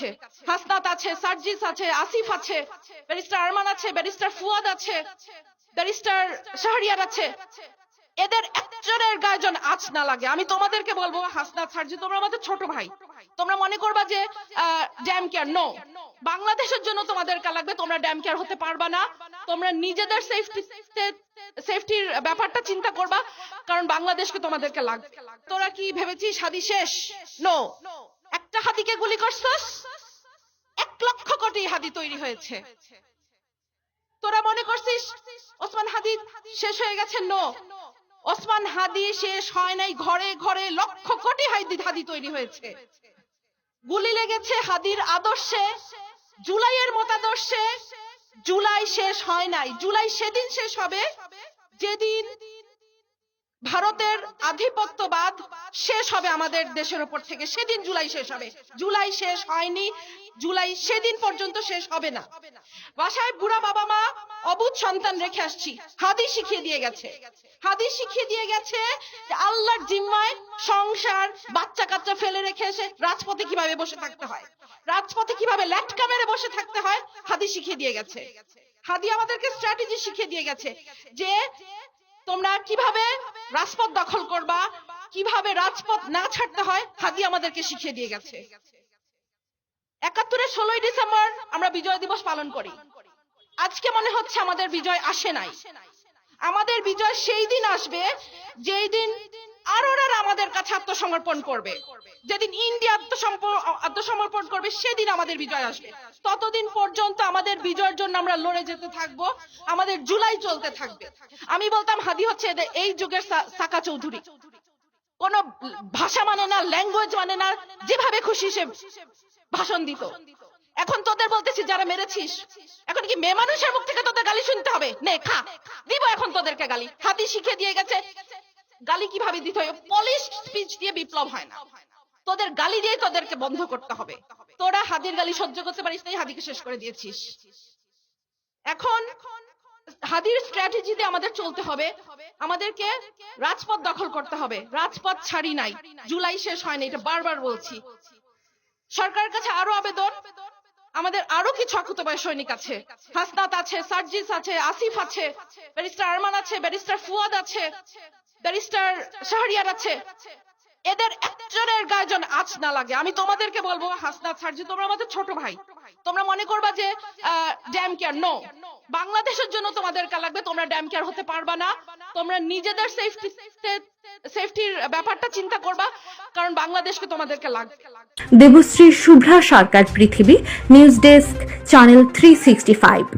আছে, হাসনাত আছে, সার্জিস আছে, আসিফ আছে, ব্যারিস্টার আরমান আছে, ব্যারিস্টার ফুয়াদ আছে, ব্যারিস্টার শাহরিয়ার আছে। এদের একজনের গায়ে যেন আঁচ না লাগে। আমি তোমাদেরকে বলবো, হাসনাত, সার্জি, তোমরা আমাদের ছোট ভাই। তোমরা মনে করবা যে ড্যাম কেয়ার, নো, বাংলাদেশের জন্য তোমাদেরকে লাগবে, তোমরা ড্যাম কেয়ার হতে পারবা না। তোমরা নিজেদের সেফটির ব্যাপারটা চিন্তা করবা, কারণ বাংলাদেশকে তোমাদেরকে লাগবে। তোরা কি ভেবেছিস হাদি শেষ? নো, একটা হাদিকে গুলি করছস, 1 লক্ষ কোটি হাদি তৈরি হয়েছে। তোরা মনে করছিস ওসমান হাদি শেষ হয়ে গেছে? নো, ওসমান হাদি শেষ হয় নাই, ঘরে ঘরে লক্ষ কোটি হাদি তৈরি হয়েছে। গুলি লেগেছে হাদির আদর্শে, জুলাইয়ের মতাদর্শে। জুলাই শেষ হয় নাই। জুলাই সেদিন শেষ হবে যেদিন ভারতের আধিপত্যবাদ শেষ হবে আমাদের দেশের উপর থেকে, সেদিন জুলাই শেষ হবে। জুলাই শেষ হয়নি, জুলাই সেদিন পর্যন্ত শেষ হবে না। বাসায় বুড়া বাবা মা, অবুঝ সন্তান রেখে আসছি। হাদি শিখিয়ে দিয়ে গেছে, হাদি শিখিয়ে দিয়ে গেছে যে আল্লাহর জিম্মায় সংসার, বাচ্চা কাচ্চা ফেলে রেখে এসে রাজপথে কিভাবে বসে থাকতে হয়, রাজপথে কিভাবে ল্যাটকা মেরে বসে থাকতে হয়, হাদি শিখিয়ে দিয়ে গেছে। হাদি আমাদেরকে স্ট্র্যাটেজি শিখিয়ে দিয়ে গেছে যে তোমরা কিভাবে রাজপথ দখল করবা, কিভাবে রাজপথ না ছাড়তে হয়, হাদি আমাদেরকে শিখিয়ে দিয়ে গেছে। ৭১-এর ১৬ই ডিসেম্বর আমরা বিজয় দিবস পালন করি। আজকে মনে হচ্ছে আমাদের বিজয় আসে নাই। আমাদের বিজয় সেই দিন আসবে যেই দিন আরোরা আমাদের কাছে আত্মসমর্পণ করবে, যেদিন ইন্ডিয়া আত্মসমর্পণ করবে, সেদিন আমাদের বিজয় আসবে। ততদিন পর্যন্ত আমাদের বিজয়ের জন্য আমরা লড়ে যেতে থাকবো, আমাদের জুলাই চলতে থাকবে। আমি বলতাম হাদি হচ্ছে এই যুগের সাকা চৌধুরী। কোন ভাষা মানে না, ল্যাঙ্গুয়েজ মানে না, যেভাবে খুশি সে ভাষণ দিত। এখন তোদের বলতেছি যারা মেরেছিস, এখন কি মেয়ে মানুষের মুখ থেকে তোদের গালি শুনতে হবে? নে খা, দিব এখন তোদেরকে গালি। হাদি শিখিয়ে দিয়ে গেছে গালি কিভাবে দিতে হয়। পলিশ স্পিচ দিয়ে বিপ্লব হয় না, তোদের গালি দিয়ে তোদেরকে বন্ধ করতে হবে। তোরা হাদির গালি সহ্য করতে পারিস নাই, হাদিকে শেষ করে দিয়েছিস। এখন হাদির স্ট্র্যাটেজিতে আমাদের চলতে হবে, আমাদেরকে রাজপথ দখল করতে হবে। রাজপথ ছাড়ি নাই, জুলাই শেষ হয়নি, এটা বারবার বলছি। সরকারের কাছে আরো আবেদন, আমাদের আরো কিছু অকুতোভয় সৈনিক আছে, হাসনাত আছে, সার্জিস আছে, আসিফ আছে, ব্যারিস্টার আরমান আছে, ব্যারিস্টার ফুয়াদ আছে, ব্যারিস্টার শাহরিয়ার আছে। এদের একজনের গায়ে যেন আঁচ না লাগে। আমি তোমাদেরকে বলবো, হাসনাত, সার্জি, তোমরা আমাদের ছোট ভাই। তোমরা মনে করবা যে ড্যাম কেয়ার, নো, বাংলাদেশের জন্য তোমাদেরকে লাগবে, তোমরা ড্যাম কেয়ার হতে পারবা না। তোমরা নিজেদের সেফটির ব্যাপারটা চিন্তা করবা, কারণ বাংলাদেশকে তোমাদেরকে লাগবে। দেবশ্রী শুভ্রা সরকার, পৃথিবী নিউজ ডেস্ক, চ্যানেল 365।